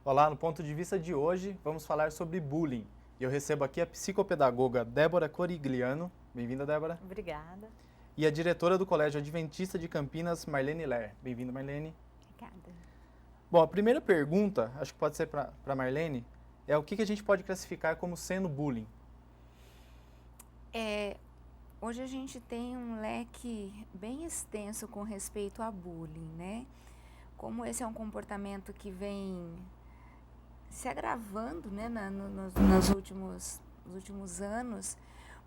Olá, no ponto de vista de hoje, vamos falar sobre bullying. E eu recebo aqui a psicopedagoga Débora Corigliano. Bem-vinda, Débora. Obrigada. E a diretora do Colégio Adventista de Campinas, Marlene Ler. Bem-vinda, Marlene. Obrigada. Bom, a primeira pergunta, acho que pode ser para Marlene, é o que a gente pode classificar como sendo bullying? Hoje a gente tem um leque bem extenso com respeito a bullying, né? Como esse é um comportamento que vem se agravando, né, nos últimos anos,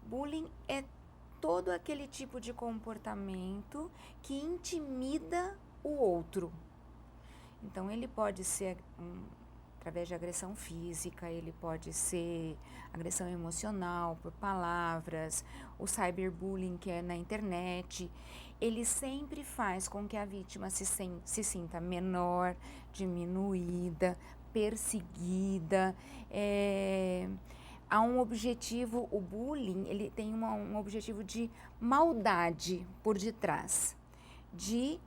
bullying é todo aquele tipo de comportamento que intimida o outro. Então, ele pode ser através de agressão física, ele pode ser agressão emocional, por palavras, o cyberbullying, que é na internet. Ele sempre faz com que a vítima se sinta menor, diminuída, perseguida. Há um objetivo, o bullying, ele tem um objetivo de maldade por detrás, de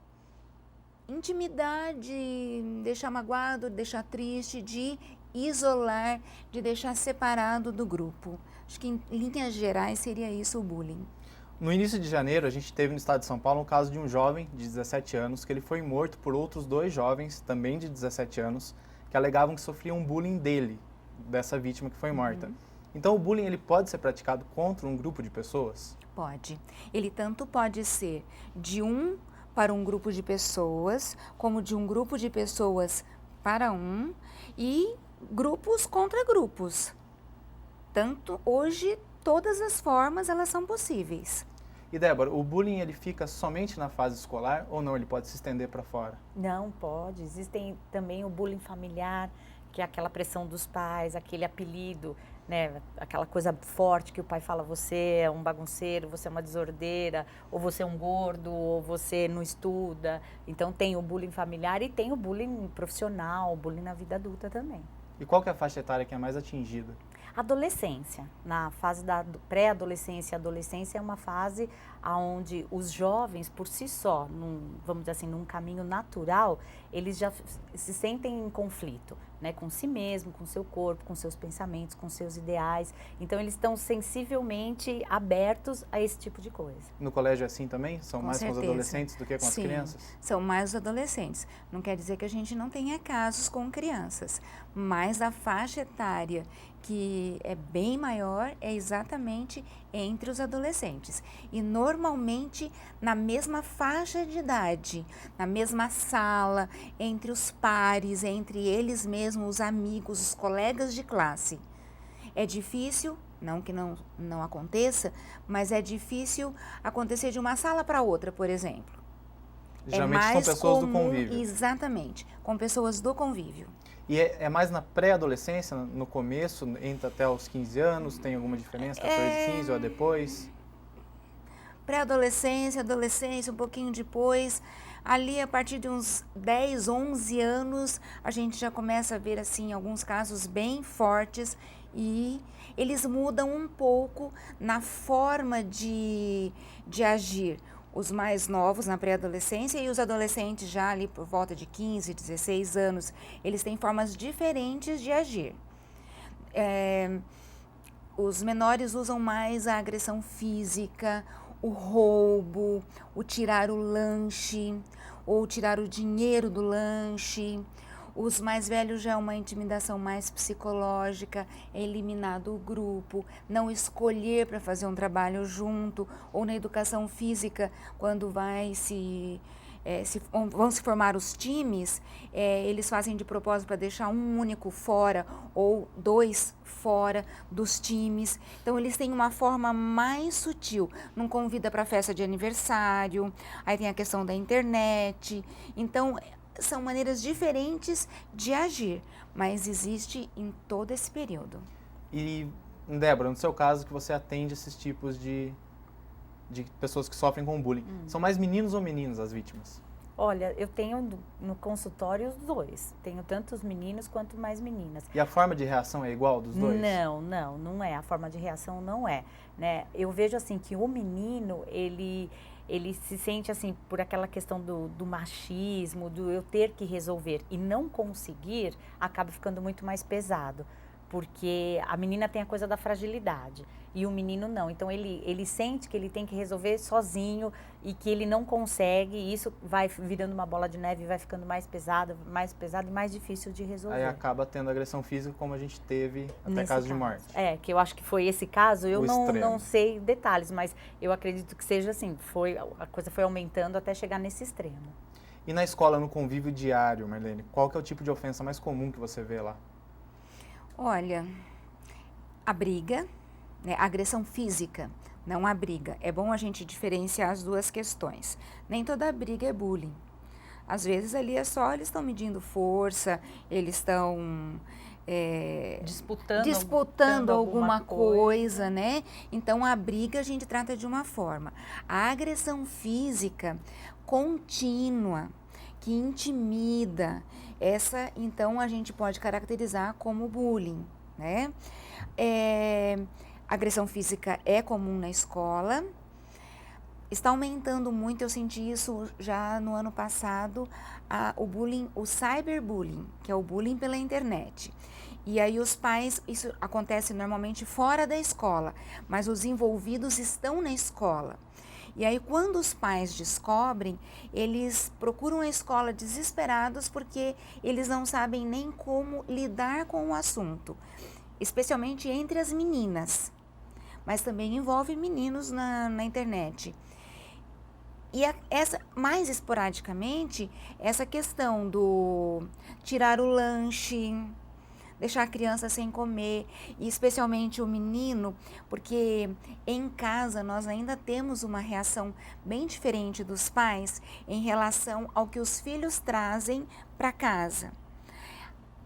intimidar, de deixar magoado, de deixar triste, de isolar, de deixar separado do grupo. Acho que em linhas gerais seria isso o bullying. No início de janeiro, a gente teve no estado de São Paulo um caso de um jovem de 17 anos que ele foi morto por outros dois jovens, também de 17 anos, que alegavam que sofriam bullying dele, dessa vítima que foi morta. Então o bullying ele pode ser praticado contra um grupo de pessoas? Pode. Ele tanto pode ser de um para um grupo de pessoas, como de um grupo de pessoas para um, e grupos contra grupos. Tanto hoje, todas as formas elas são possíveis. E Débora, o bullying ele fica somente na fase escolar ou não? Ele pode se estender para fora? Não, pode. Existem também o bullying familiar, que é aquela pressão dos pais, aquele apelido, né? Aquela coisa forte que o pai fala, você é um bagunceiro, você é uma desordeira, ou você é um gordo, ou você não estuda. Então tem o bullying familiar e tem o bullying profissional, o bullying na vida adulta também. E qual que é a faixa etária que é mais atingida? Adolescência, na fase da pré-adolescência e adolescência é uma fase onde os jovens por si só, vamos dizer assim, num caminho natural, eles já se sentem em conflito, né, com si mesmo, com seu corpo, com seus pensamentos, com seus ideais. Então eles estão sensivelmente abertos a esse tipo de coisa. No colégio é assim também? São mais com os adolescentes do que com as Sim, crianças? são mais os adolescentes. Não quer dizer que a gente não tenha casos com crianças, mas a faixa etária que é bem maior é exatamente entre os adolescentes. E normalmente na mesma faixa de idade, na mesma sala, entre os pares, entre eles mesmos, os amigos, os colegas de classe. É difícil, não que não aconteça, mas é difícil acontecer de uma sala para outra, por exemplo. Geralmente são pessoas do convívio. Exatamente, com pessoas do convívio. E é mais na pré-adolescência, no começo, entra até os 15 anos, tem alguma diferença, 14, 15 ou depois? Pré-adolescência, adolescência, um pouquinho depois, ali a partir de uns 10, 11 anos, a gente já começa a ver assim alguns casos bem fortes e eles mudam um pouco na forma de agir. Os mais novos na pré-adolescência e os adolescentes já ali por volta de 15, 16 anos, eles têm formas diferentes de agir. Os menores usam mais a agressão física, o roubo, o tirar o lanche ou tirar o dinheiro do lanche. Os mais velhos já é uma intimidação mais psicológica, é eliminar do grupo, não escolher para fazer um trabalho junto, ou na educação física, quando vão se formar os times, eles fazem de propósito para deixar um único fora ou dois fora dos times. Então eles têm uma forma mais sutil, não convida para festa de aniversário, aí tem a questão da internet. Então são maneiras diferentes de agir, mas existe em todo esse período. E, Débora, no seu caso, que você atende esses tipos de pessoas que sofrem com bullying, são mais meninos ou meninas as vítimas? Olha, eu tenho no consultório os dois. Tenho tanto os meninos quanto mais meninas. E a forma de reação é igual dos dois? Não é. A forma de reação não é, né? Eu vejo assim que o menino, ele se sente assim por aquela questão do machismo, do eu ter que resolver e não conseguir, acaba ficando muito mais pesado. Porque a menina tem a coisa da fragilidade e o menino não. Então, ele sente que ele tem que resolver sozinho e que ele não consegue. E isso vai virando uma bola de neve e vai ficando mais pesado e mais difícil de resolver. Aí acaba tendo agressão física, como a gente teve até Nesse caso de morte. Que eu acho que foi esse caso. Eu não sei detalhes, mas eu acredito que seja assim. A coisa foi aumentando até chegar nesse extremo. E na escola, no convívio diário, Marlene, qual que é o tipo de ofensa mais comum que você vê lá? Olha, a briga, né, a agressão física, não a briga. É bom a gente diferenciar as duas questões. Nem toda briga é bullying. Às vezes ali é só, eles estão medindo força, eles estão disputando alguma coisa, né? Então a briga a gente trata de uma forma. A agressão física contínua, que intimida, essa então a gente pode caracterizar como bullying, né? Agressão física é comum na escola, está aumentando muito, eu senti isso já no ano passado, o bullying, o cyberbullying, que é o bullying pela internet. E aí os pais, isso acontece normalmente fora da escola, mas os envolvidos estão na escola. E aí, quando os pais descobrem, eles procuram a escola desesperados porque eles não sabem nem como lidar com o assunto, especialmente entre as meninas, mas também envolve meninos na internet. E mais esporadicamente, essa questão do tirar o lanche, deixar a criança sem comer, e especialmente o menino, porque em casa nós ainda temos uma reação bem diferente dos pais em relação ao que os filhos trazem para casa.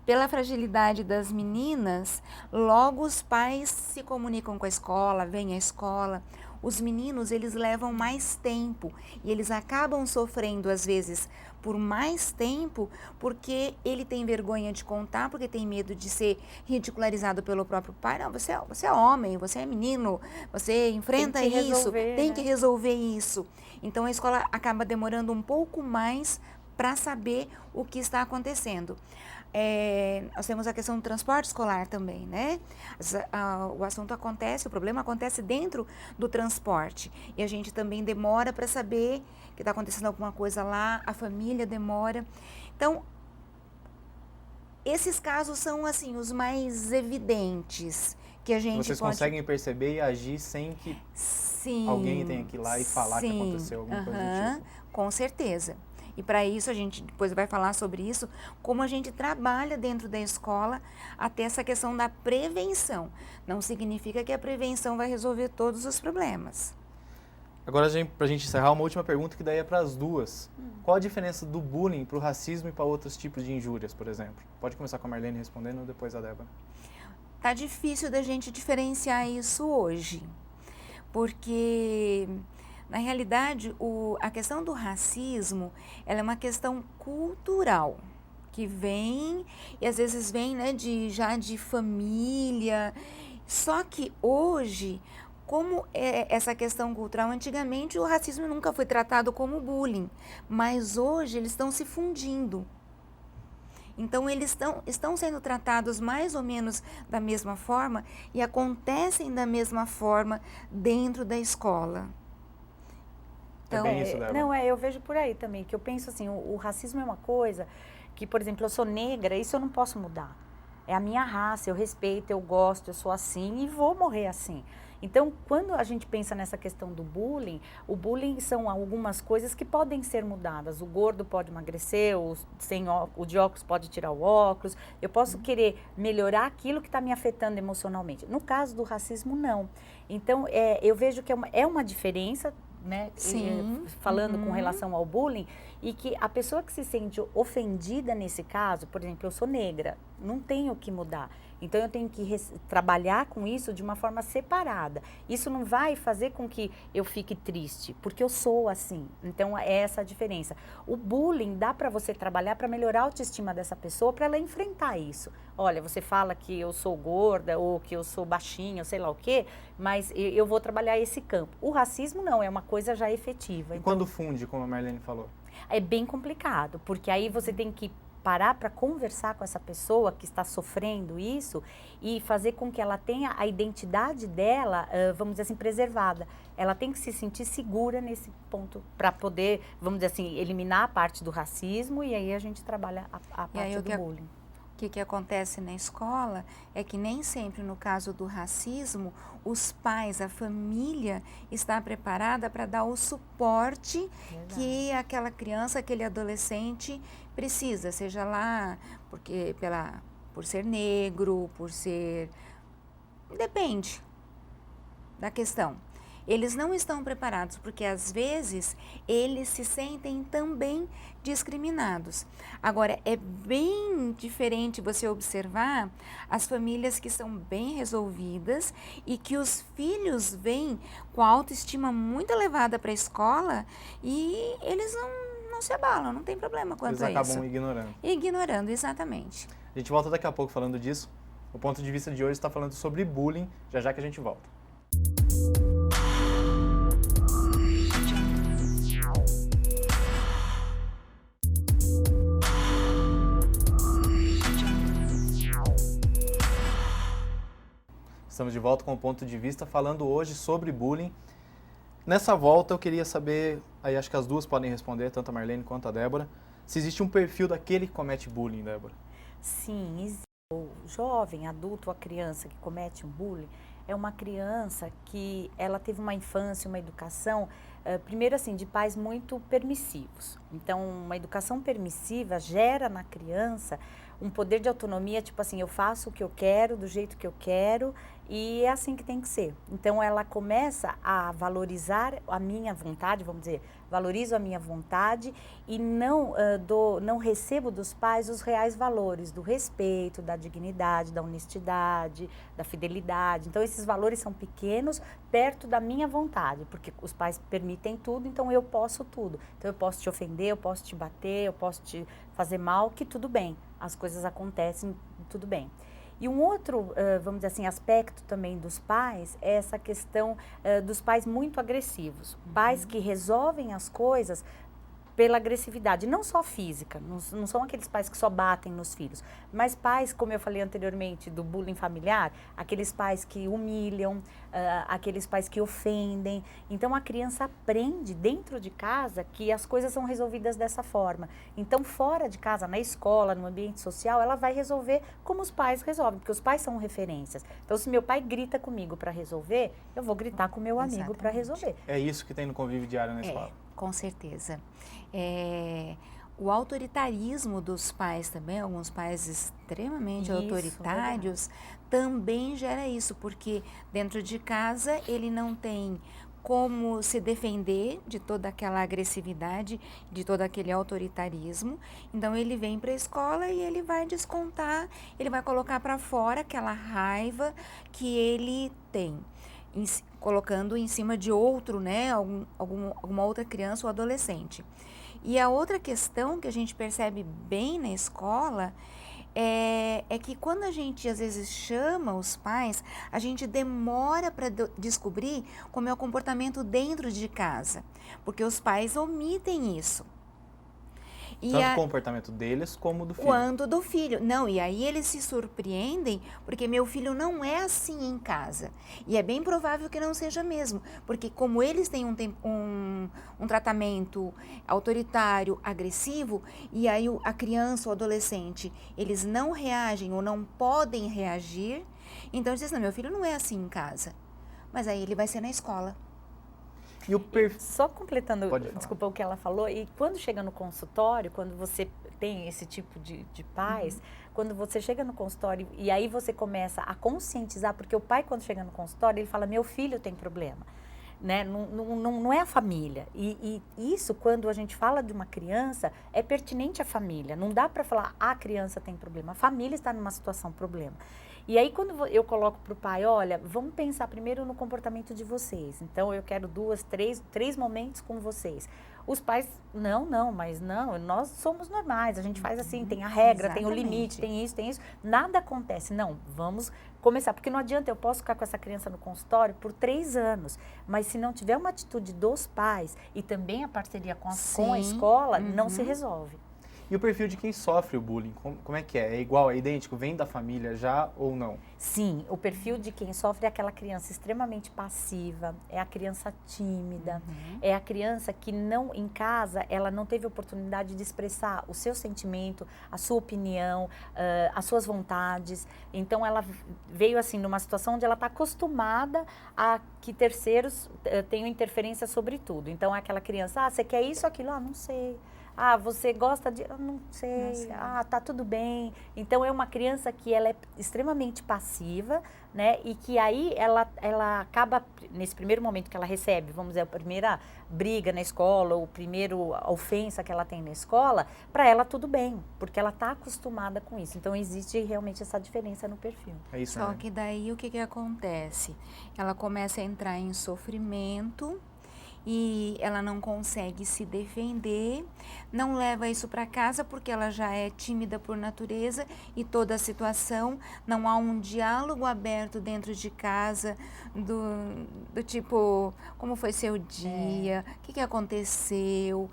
Pela fragilidade das meninas, logo os pais se comunicam com a escola, vêm à escola. Os meninos, eles levam mais tempo e eles acabam sofrendo, às vezes, por mais tempo, porque ele tem vergonha de contar, porque tem medo de ser ridicularizado pelo próprio pai. Não, você é homem, você é menino, você enfrenta isso, tem que resolver isso. Então, a escola acaba demorando um pouco mais para saber o que está acontecendo. Nós temos a questão do transporte escolar também, né? O assunto acontece, o problema acontece dentro do transporte. E a gente também demora para saber que está acontecendo alguma coisa lá, a família demora. Então, esses casos são, assim, os mais evidentes que a gente Vocês conseguem perceber e agir sem que alguém tenha que ir lá e falar que aconteceu alguma coisa do tipo? Com certeza. E para isso, a gente depois vai falar sobre isso, como a gente trabalha dentro da escola até essa questão da prevenção. Não significa que a prevenção vai resolver todos os problemas. Agora, para a gente encerrar, uma última pergunta que daí é para as duas. Qual a diferença do bullying para o racismo e para outros tipos de injúrias, por exemplo? Pode começar com a Marlene respondendo ou depois a Débora. Tá difícil da gente diferenciar isso hoje, porque na realidade a questão do racismo, ela é uma questão cultural que vem e às vezes vem, né, já de família. Só que hoje, como é essa questão cultural, antigamente o racismo nunca foi tratado como bullying, mas hoje eles estão se fundindo. Então, eles estão sendo tratados mais ou menos da mesma forma e acontecem da mesma forma dentro da escola. Então, isso, eu vejo por aí também, que eu penso assim, o racismo é uma coisa que, por exemplo, eu sou negra, isso eu não posso mudar. É a minha raça, eu respeito, eu gosto, eu sou assim e vou morrer assim. Então, quando a gente pensa nessa questão do bullying, o bullying são algumas coisas que podem ser mudadas. O gordo pode emagrecer, o de óculos pode tirar o óculos. Eu posso querer melhorar aquilo que está me afetando emocionalmente. No caso do racismo, não. Então, eu vejo que é uma diferença, né? Sim. Falando com relação ao bullying, e que a pessoa que se sente ofendida nesse caso, por exemplo, eu sou negra, não tenho o que mudar. Então eu tenho que trabalhar com isso de uma forma separada. Isso não vai fazer com que eu fique triste, porque eu sou assim. Então é essa a diferença. O bullying dá para você trabalhar para melhorar a autoestima dessa pessoa, para ela enfrentar isso. Olha, você fala que eu sou gorda ou que eu sou baixinha, sei lá o quê, mas eu vou trabalhar esse campo. O racismo não, é uma coisa já efetiva. E quando funde, como a Marlene falou? É bem complicado, porque aí você tem que parar para conversar com essa pessoa que está sofrendo isso e fazer com que ela tenha a identidade dela, vamos dizer assim, preservada. Ela tem que se sentir segura nesse ponto para poder, vamos dizer assim, eliminar a parte do racismo e aí a gente trabalha a parte do bullying. O que acontece na escola é que nem sempre, no caso do racismo, os pais, a família está preparada para dar o suporte que aquela criança, aquele adolescente precisa, seja lá por ser negro, por ser... Depende da questão. Eles não estão preparados porque, às vezes, eles se sentem também discriminados. Agora, é bem diferente você observar as famílias que são bem resolvidas e que os filhos vêm com a autoestima muito elevada para a escola e eles não se abalam, não tem problema quanto a isso. Eles acabam ignorando. Ignorando, exatamente. A gente volta daqui a pouco falando disso. O ponto de vista de hoje está falando sobre bullying, já que a gente volta. Estamos de volta com o ponto de vista, falando hoje sobre bullying. Nessa volta eu queria saber, aí acho que as duas podem responder, tanto a Marlene quanto a Débora, se existe um perfil daquele que comete bullying, Débora. Sim, existe. O jovem, adulto, a criança que comete um bullying é uma criança que ela teve uma infância, uma educação, primeiro assim, de pais muito permissivos. Então, uma educação permissiva gera na criança um poder de autonomia, tipo assim, eu faço o que eu quero, do jeito que eu quero, e é assim que tem que ser. Então, ela começa a valorizar a minha vontade, vamos dizer, valorizo a minha vontade e não recebo dos pais os reais valores do respeito, da dignidade, da honestidade, da fidelidade. Então, esses valores são pequenos perto da minha vontade, porque os pais permitem tudo, então eu posso tudo. Então, eu posso te ofender, eu posso te bater, eu posso te fazer mal, que tudo bem. As coisas acontecem, tudo bem. E um outro, vamos dizer assim, aspecto também dos pais é essa questão dos pais muito agressivos. Pais que resolvem as coisas pela agressividade, não só física, não são aqueles pais que só batem nos filhos, mas pais, como eu falei anteriormente, do bullying familiar, aqueles pais que humilham, aqueles pais que ofendem. Então, a criança aprende dentro de casa que as coisas são resolvidas dessa forma. Então, fora de casa, na escola, no ambiente social, ela vai resolver como os pais resolvem, porque os pais são referências. Então, se meu pai grita comigo para resolver, eu vou gritar com meu amigo para resolver. É isso que tem no convívio diário na escola. Com certeza. O autoritarismo dos pais também, alguns pais extremamente autoritários, também gera isso, porque dentro de casa ele não tem como se defender de toda aquela agressividade, de todo aquele autoritarismo. Então ele vem para a escola e ele vai descontar, ele vai colocar para fora aquela raiva que ele tem, colocando em cima de outro, né, alguma outra criança ou adolescente. E a outra questão que a gente percebe bem na escola é que quando a gente às vezes chama os pais, a gente demora para descobrir como é o comportamento dentro de casa, porque os pais omitem isso. Tanto o comportamento deles como do filho. Quanto do filho. Não, e aí eles se surpreendem, porque meu filho não é assim em casa. E é bem provável que não seja mesmo, porque como eles têm um tratamento autoritário, agressivo, e aí a criança ou adolescente, eles não reagem ou não podem reagir, então eles dizem, não, meu filho não é assim em casa. Mas aí ele vai ser na escola. E só completando, desculpa, o que ela falou, e quando chega no consultório, quando você tem esse tipo de pais, quando você chega no consultório e aí você começa a conscientizar, porque o pai quando chega no consultório, ele fala, meu filho tem problema, né? Não é a família. E isso, quando a gente fala de uma criança, é pertinente à família, não dá para falar, a criança tem problema, a família está numa situação problema. E aí, quando eu coloco para o pai, olha, vamos pensar primeiro no comportamento de vocês. Então, eu quero três momentos com vocês. Os pais, mas nós somos normais, a gente faz assim, tem a regra, tem o limite, tem isso, nada acontece. Não, vamos começar, porque não adianta, eu posso ficar com essa criança no consultório por 3 anos, mas se não tiver uma atitude dos pais e também a parceria com a escola, não se resolve. E o perfil de quem sofre o bullying, como é que é? É igual, é idêntico? Vem da família já ou não? Sim, o perfil de quem sofre é aquela criança extremamente passiva, é a criança tímida, é a criança que não, em casa, ela não teve oportunidade de expressar o seu sentimento, a sua opinião, as suas vontades. Então, ela veio assim numa situação onde ela está acostumada a que terceiros tenham interferência sobre tudo. Então, é aquela criança, você quer isso ou aquilo? Não sei. Você gosta de... Eu não sei. Tá tudo bem. Então, é uma criança que ela é extremamente passiva, né? E que aí ela acaba, nesse primeiro momento que ela recebe, vamos dizer, a primeira briga na escola, ou a primeira ofensa que ela tem na escola, para ela tudo bem, porque ela está acostumada com isso. Então, existe realmente essa diferença no perfil. É isso, Só que daí o que acontece? Ela começa a entrar em sofrimento, e ela não consegue se defender, não leva isso para casa porque ela já é tímida por natureza e toda a situação, não há um diálogo aberto dentro de casa do tipo, como foi seu dia, o que aconteceu,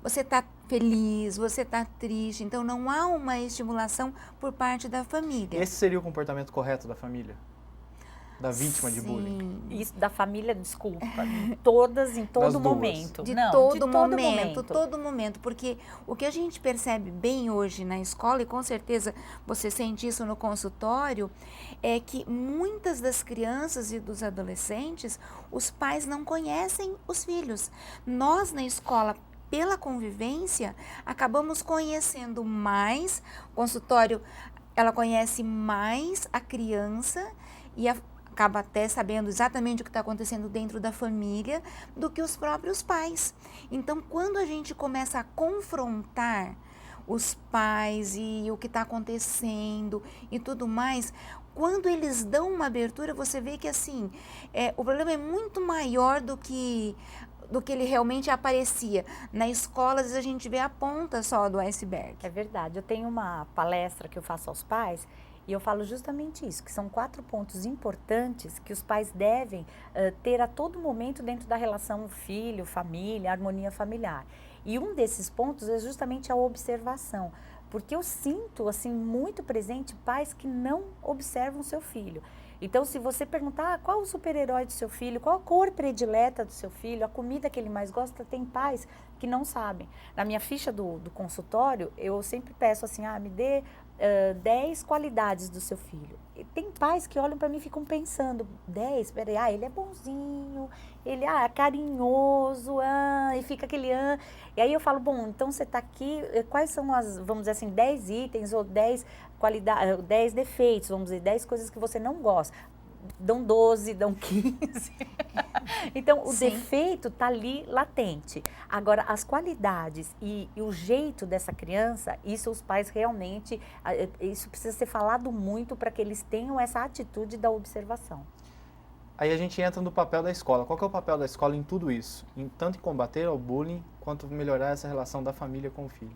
você está feliz, você está triste, então não há uma estimulação por parte da família. Esse seria o comportamento correto da família? Da vítima de bullying? Isso, da família, desculpa, em todo momento. De todo momento, porque o que a gente percebe bem hoje na escola, e com certeza você sente isso no consultório, é que muitas das crianças e dos adolescentes, os pais não conhecem os filhos. Nós na escola, pela convivência, acabamos conhecendo mais, o consultório, ela conhece mais a criança e acaba até sabendo exatamente o que está acontecendo dentro da família do que os próprios pais. Então, quando a gente começa a confrontar os pais e o que está acontecendo e tudo mais, quando eles dão uma abertura, você vê que assim, o problema é muito maior do que ele realmente aparecia. Na escola, às vezes a gente vê a ponta só do iceberg. É verdade. Eu tenho uma palestra que eu faço aos pais e eu falo justamente isso, que são 4 pontos importantes que os pais devem ter a todo momento dentro da relação filho, família, harmonia familiar. E um desses pontos é justamente a observação, porque eu sinto assim muito presente pais que não observam seu filho. Então, se você perguntar qual o super-herói do seu filho, qual a cor predileta do seu filho, a comida que ele mais gosta, tem pais que não sabem. Na minha ficha do consultório, eu sempre peço assim, me dê 10 qualidades do seu filho. E tem pais que olham para mim e ficam pensando, 10, peraí, ele é bonzinho, ele é carinhoso, e fica aquele E aí eu falo, bom, então você está aqui, quais são as, vamos dizer assim, 10 itens ou 10 defeitos, vamos dizer, 10 coisas que você não gosta. Dão 12, dão 15. Então, o defeito está ali latente. Agora, as qualidades e o jeito dessa criança, isso os pais realmente, isso precisa ser falado muito para que eles tenham essa atitude da observação. Aí a gente entra no papel da escola. Qual que é o papel da escola em tudo isso? Tanto em combater o bullying, quanto melhorar essa relação da família com o filho?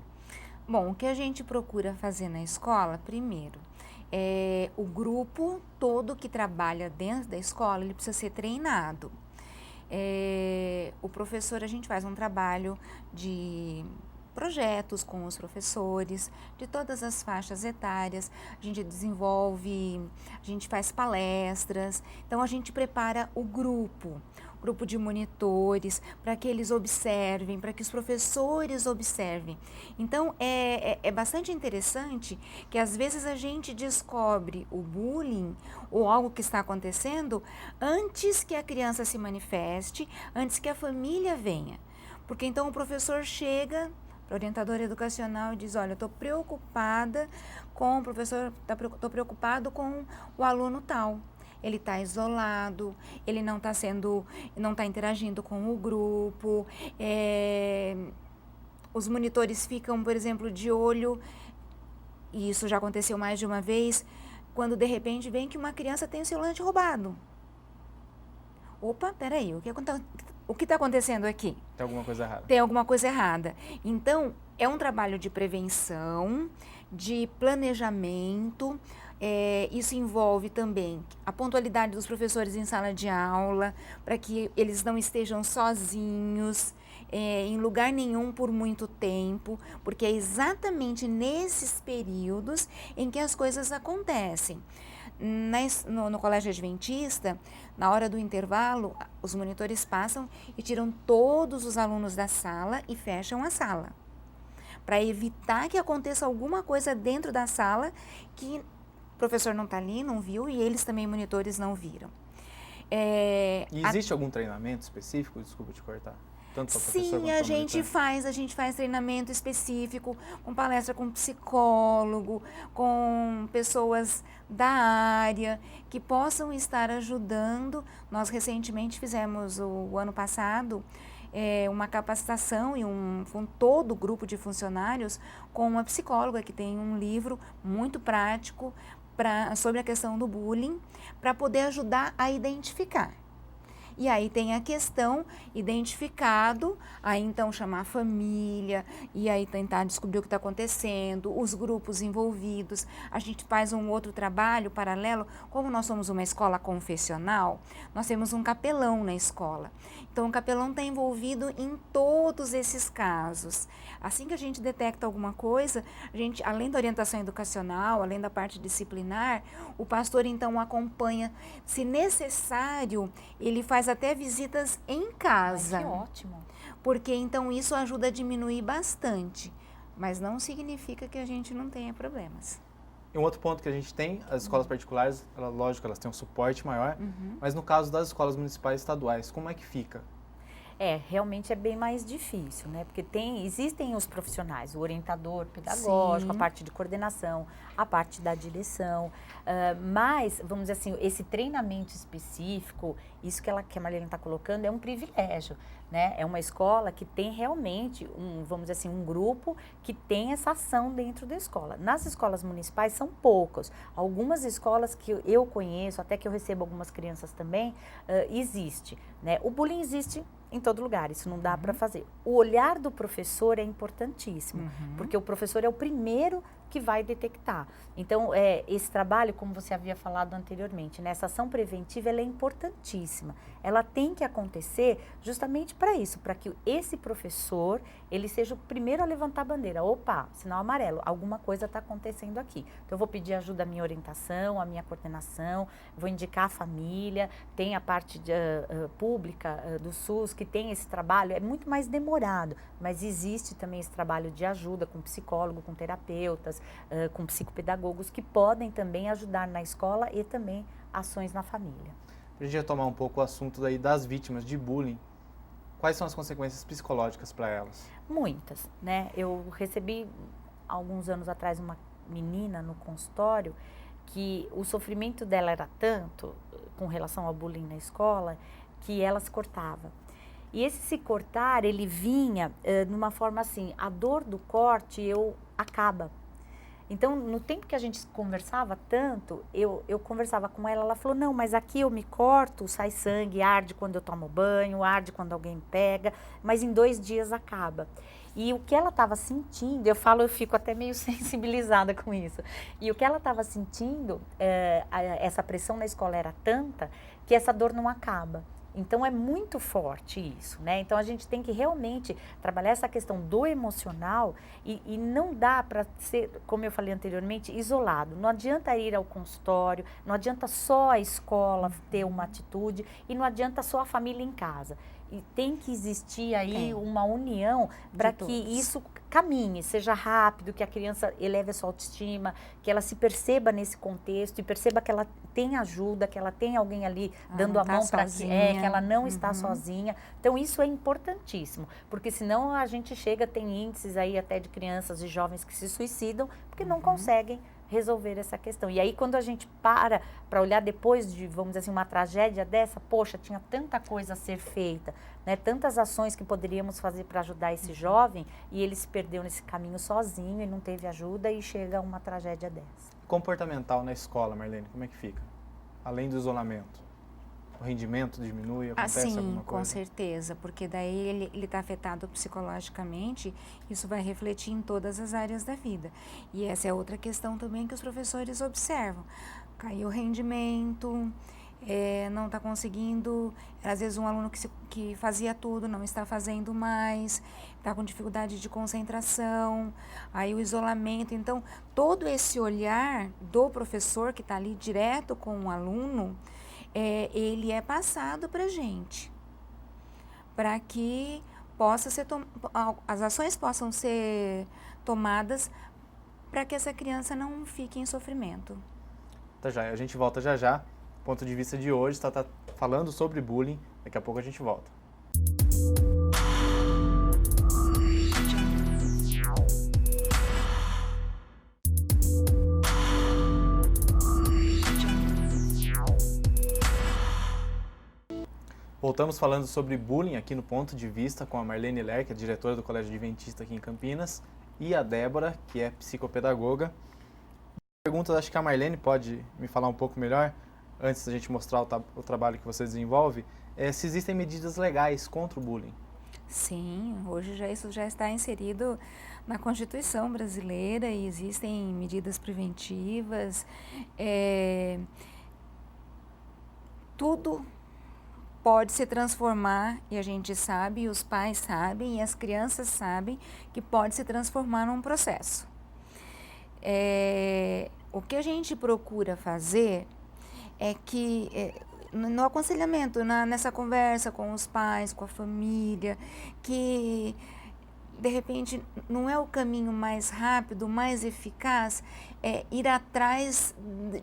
Bom, o que a gente procura fazer na escola, primeiro, o grupo todo que trabalha dentro da escola, ele precisa ser treinado. O professor, a gente faz um trabalho de projetos com os professores de todas as faixas etárias, a gente desenvolve, a gente faz palestras, então a gente prepara o grupo de monitores, para que eles observem, para que os professores observem. Então, é bastante interessante que às vezes a gente descobre o bullying ou algo que está acontecendo antes que a criança se manifeste, antes que a família venha. Porque então o professor chega para o orientador educacional e diz, olha, eu estou preocupada com o professor, estou preocupado com o aluno tal. Ele está isolado, ele não está interagindo com o grupo, os monitores ficam, por exemplo, de olho, e isso já aconteceu mais de uma vez, quando de repente vem que uma criança tem o seu lanche roubado. Opa, peraí, o que está acontecendo aqui? Tem alguma coisa errada. Tem alguma coisa errada. Então, é um trabalho de prevenção, de planejamento. Isso envolve também a pontualidade dos professores em sala de aula, para que eles não estejam sozinhos em lugar nenhum por muito tempo, porque é exatamente nesses períodos em que as coisas acontecem. No colégio adventista, na hora do intervalo, os monitores passam e tiram todos os alunos da sala e fecham a sala, para evitar que aconteça alguma coisa dentro da sala que o professor não está ali, não viu, e eles também, monitores, não viram. E existe algum treinamento específico? Desculpa te cortar. Tanto para professor quanto Sim, a gente faz treinamento específico, com palestra com psicólogo, com pessoas da área, que possam estar ajudando. Nós recentemente fizemos, o ano passado, uma capacitação com todo o grupo de funcionários, com uma psicóloga que tem um livro muito prático sobre a questão do bullying, para poder ajudar a identificar. E aí tem a questão, identificado, aí então chamar a família, e aí tentar descobrir o que está acontecendo, os grupos envolvidos. A gente faz um outro trabalho paralelo, como nós somos uma escola confessional, nós temos um capelão na escola. Então o capelão está envolvido em todos esses casos. Assim que a gente detecta alguma coisa, a gente, além da orientação educacional, além da parte disciplinar, o pastor então acompanha, se necessário, ele faz até visitas em casa. Ai, que ótimo. Porque então isso ajuda a diminuir bastante, mas não significa que a gente não tenha problemas. E um outro ponto que a gente tem, as escolas particulares, lógico, elas têm um suporte maior, mas no caso das escolas municipais e estaduais, como é que fica? Realmente é bem mais difícil, né? Porque existem os profissionais, o orientador pedagógico, Sim. a parte de coordenação, a parte da direção, mas, vamos dizer assim, esse treinamento específico, isso que a Marlene está colocando é um privilégio, né? É uma escola que tem realmente, vamos dizer assim, um grupo que tem essa ação dentro da escola. Nas escolas municipais são poucas. Algumas escolas que eu conheço, até que eu recebo algumas crianças também, existe, né? O bullying existe em todo lugar, isso não dá para fazer. O olhar do professor é importantíssimo, porque o professor é o primeiro que vai detectar. Então, esse trabalho, como você havia falado anteriormente, né, essa ação preventiva, ela é importantíssima. Ela tem que acontecer justamente para isso, para que esse professor, ele seja o primeiro a levantar a bandeira. Opa, sinal amarelo, alguma coisa está acontecendo aqui. Então, eu vou pedir ajuda à minha orientação, à minha coordenação, vou indicar a família, tem a parte pública do SUS, que tem esse trabalho, é muito mais demorado, mas existe também esse trabalho de ajuda com psicólogo, com terapeutas, com psicopedagogos, que podem também ajudar na escola e também ações na família. Para a gente retomar um pouco o assunto daí das vítimas de bullying, quais são as consequências psicológicas para elas? Muitas, né? Eu recebi, alguns anos atrás, uma menina no consultório que o sofrimento dela era tanto com relação ao bullying na escola que ela se cortava. E esse se cortar, ele vinha numa forma assim, a dor do corte acaba. Então, no tempo que a gente conversava tanto, eu conversava com ela, ela falou, não, mas aqui eu me corto, sai sangue, arde quando eu tomo banho, arde quando alguém pega, mas em 2 dias acaba. E o que ela estava sentindo, eu fico até meio sensibilizada com isso. E o que ela estava sentindo, essa pressão na escola era tanta que essa dor não acaba. Então, é muito forte isso, né? Então, a gente tem que realmente trabalhar essa questão do emocional e não dá para ser, como eu falei anteriormente, isolado. Não adianta ir ao consultório, não adianta só a escola ter uma atitude e não adianta só a família em casa. E tem que existir aí uma união para que isso caminhe, seja rápido, que a criança eleve a sua autoestima, que ela se perceba nesse contexto e perceba que ela tem ajuda, que ela tem alguém ali dando a mão para que ela não está sozinha. Então, isso é importantíssimo, porque senão a gente tem índices aí até de crianças e jovens que se suicidam porque não conseguem resolver essa questão. E aí, quando a gente para olhar depois de, vamos dizer assim, uma tragédia dessa, poxa, tinha tanta coisa a ser feita, né? Tantas ações que poderíamos fazer para ajudar esse jovem e ele se perdeu nesse caminho sozinho e não teve ajuda e chega a uma tragédia dessa. comportamental na escola, Marlene, como é que fica? Além do isolamento, o rendimento diminui, acontece alguma coisa? Com certeza, porque daí ele está afetado psicologicamente, isso vai refletir em todas as áreas da vida. E essa é outra questão também que os professores observam. Caiu o rendimento, não está conseguindo, às vezes um aluno que fazia tudo não está fazendo mais, está com dificuldade de concentração, aí o isolamento. Então, todo esse olhar do professor que está ali direto com o aluno, ele é passado para a gente, para que as ações possam ser tomadas para que essa criança não fique em sofrimento. Tá já, a gente volta já já. Ponto de vista de hoje está falando sobre bullying. Daqui a pouco a gente volta. Voltamos falando sobre bullying aqui no Ponto de Vista com a Marlene Ler, que é diretora do Colégio Adventista aqui em Campinas, e a Débora, que é psicopedagoga. Perguntas, acho que a Marlene pode me falar um pouco melhor, antes da gente mostrar o trabalho que você desenvolve, se existem medidas legais contra o bullying. Sim, hoje isso já está inserido na Constituição brasileira e existem medidas preventivas. Tudo pode se transformar, e a gente sabe, os pais sabem, e as crianças sabem, que pode se transformar num processo. O que a gente procura fazer é que no aconselhamento, nessa conversa com os pais, com a família, que de repente não é o caminho mais rápido, mais eficaz, ir atrás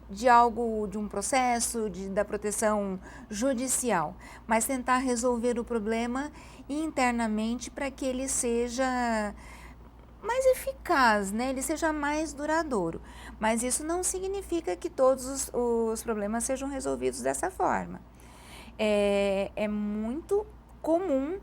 de algo, de um processo, da proteção judicial, mas tentar resolver o problema internamente para que ele seja mais eficaz, né? Ele seja mais duradouro. Mas isso não significa que todos os problemas sejam resolvidos dessa forma. É muito comum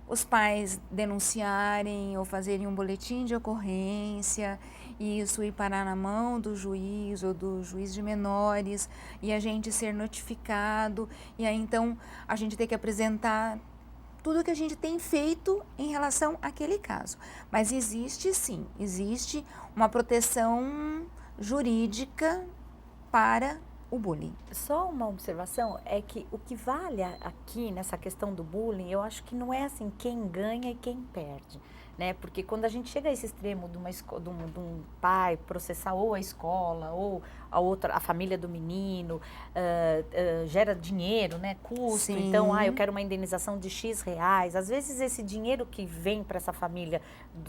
os pais denunciarem ou fazerem um boletim de ocorrência e isso ir parar na mão do juiz ou do juiz de menores e a gente ser notificado e aí então a gente tem que apresentar tudo que a gente tem feito em relação àquele caso. Mas existe sim, existe uma proteção jurídica para o bullying. Só uma observação é que o que vale aqui nessa questão do bullying, eu acho que não é assim quem ganha e quem perde, né? Porque quando a gente chega a esse extremo de um pai processar ou a escola ou a família do menino, gera dinheiro, né? Custo. Sim. Então, eu quero uma indenização de X reais. Às vezes esse dinheiro que vem para essa família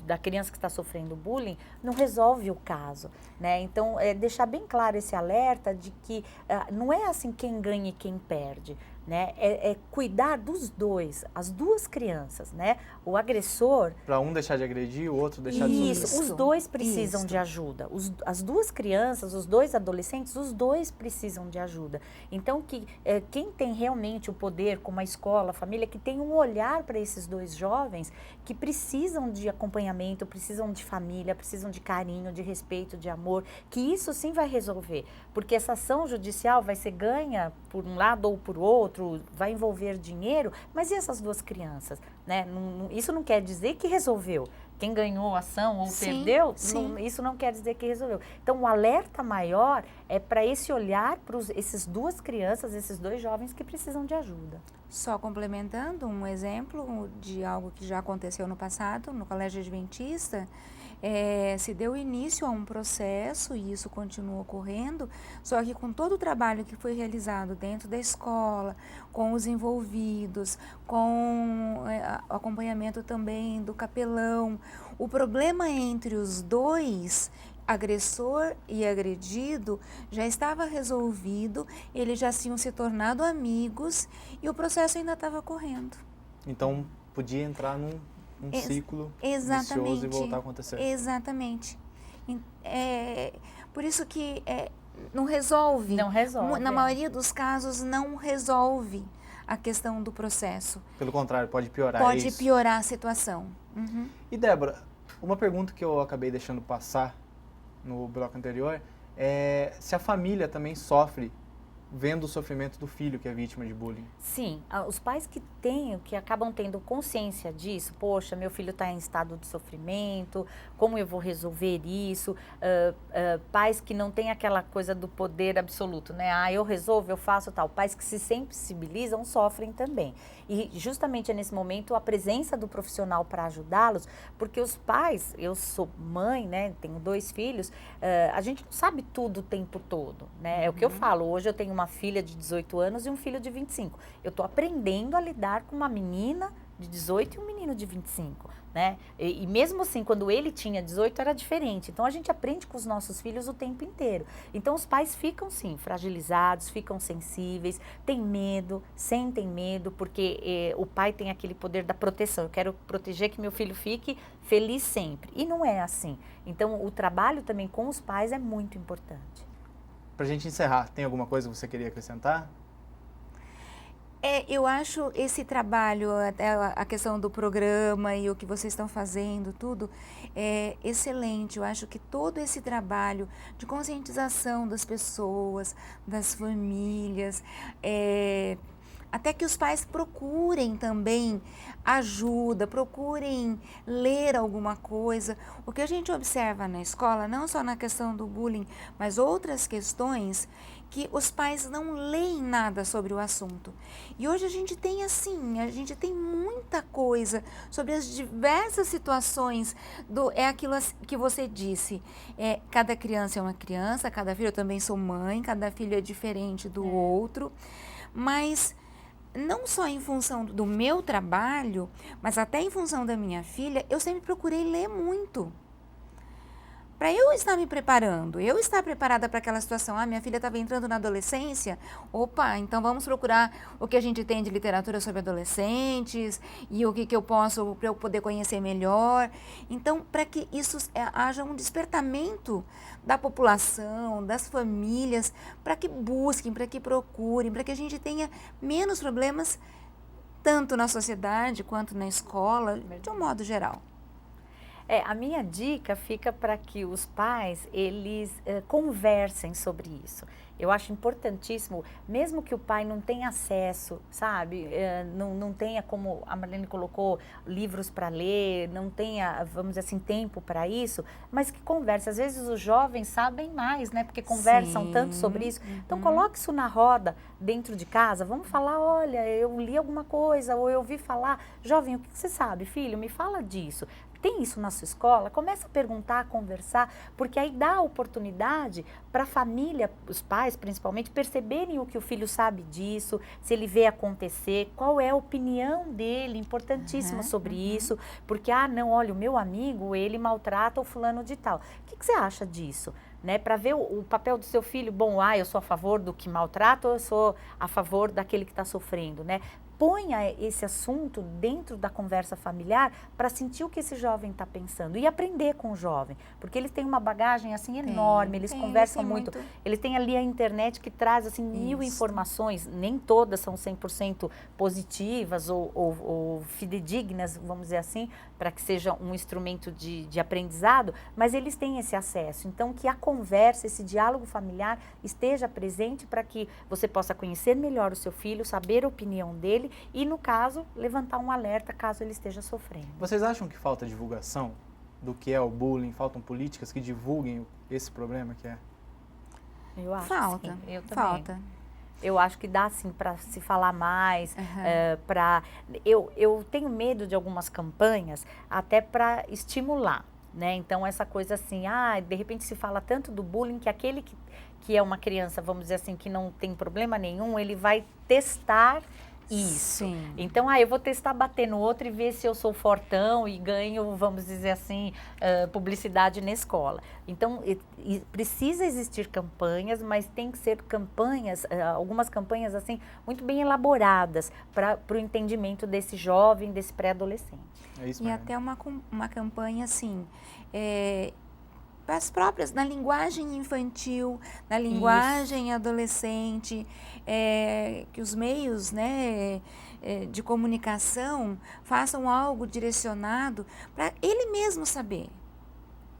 da criança que está sofrendo bullying não resolve o caso, né? Então, deixar bem claro esse alerta de que não é assim quem ganha e quem perde, né? É cuidar dos dois, as duas crianças, né? O agressor... Para um deixar de agredir, o outro deixar de sofrer. Isso, os dois precisam de ajuda. As duas crianças, os dois adolescentes, os dois precisam de ajuda. Então, quem tem realmente o poder, como a escola, a família, que tem um olhar para esses dois jovens que precisam de acompanhamento, precisam de família, precisam de carinho, de respeito, de amor, que isso sim vai resolver. Porque essa ação judicial vai ser ganha por um lado ou por outro, vai envolver dinheiro, mas e essas duas crianças? Né? Isso não quer dizer que resolveu. Quem ganhou a ação ou perdeu, isso não quer dizer que resolveu. Então, o alerta maior é para esse olhar para essas duas crianças, esses dois jovens que precisam de ajuda. Só complementando um exemplo de algo que já aconteceu no passado, no Colégio Adventista, se deu início a um processo e isso continua ocorrendo, só que com todo o trabalho que foi realizado dentro da escola, com os envolvidos, com o acompanhamento também do capelão, o problema entre os dois, agressor e agredido, já estava resolvido, eles já tinham se tornado amigos e o processo ainda estava correndo. Então, podia entrar num ciclo vicioso e voltar a acontecer. Exatamente. Por isso que não resolve. Não resolve. Na maioria dos casos, não resolve a questão do processo. Pelo contrário, pode piorar Pode isso. piorar a situação. Uhum. E Débora, uma pergunta que eu acabei deixando passar no bloco anterior se a família também sofre vendo o sofrimento do filho que é vítima de bullying. Sim, os pais que acabam tendo consciência disso, poxa, meu filho está em estado de sofrimento, como eu vou resolver isso? Pais que não têm aquela coisa do poder absoluto, né? Ah, eu resolvo, eu faço tal. Pais que se sensibilizam sofrem também. E justamente é nesse momento a presença do profissional para ajudá-los, porque os pais, eu sou mãe, né? Tenho 2 filhos, a gente não sabe tudo o tempo todo, né? É o que eu falo, hoje eu tenho uma filha de 18 anos e um filho de 25. Eu estou aprendendo a lidar com uma menina de 18 e um menino de 25, né? E mesmo assim, quando ele tinha 18, era diferente. Então, a gente aprende com os nossos filhos o tempo inteiro. Então, os pais ficam, sim, fragilizados, ficam sensíveis, têm medo, sentem medo, porque o pai tem aquele poder da proteção. Eu quero proteger que meu filho fique feliz sempre. E não é assim. Então, o trabalho também com os pais é muito importante. Para a gente encerrar, tem alguma coisa que você queria acrescentar? Eu acho esse trabalho, até a questão do programa e o que vocês estão fazendo, tudo, é excelente. Eu acho que todo esse trabalho de conscientização das pessoas, das famílias, até que os pais procurem também ajuda, procurem ler alguma coisa. O que a gente observa na escola, não só na questão do bullying, mas outras questões, que os pais não leem nada sobre o assunto. E hoje a gente tem a gente tem muita coisa sobre as diversas situações, é aquilo que você disse, cada criança é uma criança, cada filho, eu também sou mãe, cada filho é diferente do outro, mas não só em função do meu trabalho, mas até em função da minha filha, eu sempre procurei ler muito. Para eu estar me preparando, eu estar preparada para aquela situação. Ah, minha filha estava entrando na adolescência, opa, então vamos procurar o que a gente tem de literatura sobre adolescentes e o que eu posso, para eu poder conhecer melhor. Então, para que isso haja um despertamento da população, das famílias, para que busquem, para que procurem, para que a gente tenha menos problemas, tanto na sociedade quanto na escola, de um modo geral. A minha dica fica para que os pais, eles conversem sobre isso. Eu acho importantíssimo, mesmo que o pai não tenha acesso, sabe, não tenha, como a Marlene colocou, livros para ler, não tenha, vamos dizer assim, tempo para isso, mas que converse. Às vezes os jovens sabem mais, né, porque conversam tanto sobre isso. Então, coloque isso na roda dentro de casa, vamos falar, olha, eu li alguma coisa, ou eu ouvi falar. Jovem, o que você sabe, filho? Me fala disso. Tem isso na sua escola? Começa a perguntar, a conversar, porque aí dá a oportunidade para a família, os pais principalmente, perceberem o que o filho sabe disso, se ele vê acontecer, qual é a opinião dele, importantíssima sobre isso, porque, não, olha, o meu amigo, ele maltrata o fulano de tal. O que você acha disso? Né, para ver o papel do seu filho, bom, eu sou a favor do que maltrata ou eu sou a favor daquele que está sofrendo, né? Ponha esse assunto dentro da conversa familiar para sentir o que esse jovem está pensando e aprender com o jovem, porque eles têm uma bagagem assim enorme, eles conversam muito, eles têm ali a internet que traz assim 1000 informações, nem todas são 100% positivas ou fidedignas, vamos dizer assim, para que seja um instrumento de aprendizado, mas eles têm esse acesso. Então, que a conversa, esse diálogo familiar esteja presente para que você possa conhecer melhor o seu filho, saber a opinião dele e, no caso, levantar um alerta caso ele esteja sofrendo. Vocês acham que falta divulgação do que é o bullying? Faltam políticas que divulguem esse problema que é? Eu acho falta, sim. Eu também. falta. Eu acho que dá, sim, para se falar mais, eu tenho medo de algumas campanhas até para estimular, né? Então, essa coisa assim, de repente se fala tanto do bullying que aquele que é uma criança, vamos dizer assim, que não tem problema nenhum, ele vai testar isso. Sim. Então, eu vou testar bater no outro e ver se eu sou fortão e ganho, vamos dizer assim, publicidade na escola. Então, precisa existir campanhas, mas tem que ser campanhas, algumas campanhas assim, muito bem elaboradas para o entendimento desse jovem, desse pré-adolescente. É isso E mesmo. até uma campanha assim, as próprias, na linguagem infantil, na linguagem adolescente, que os meios, né, de comunicação façam algo direcionado para ele mesmo saber.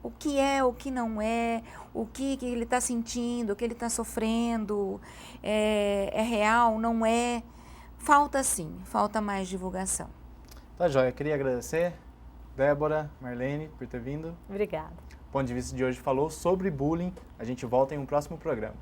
O que é, o que não é, o que ele está sentindo, o que ele está sofrendo, é real, não é. Falta sim, falta mais divulgação. Tá joia, queria agradecer, Débora, Marlene, por ter vindo. Obrigada. O Ponto de Vista de hoje falou sobre bullying. A gente volta em um próximo programa.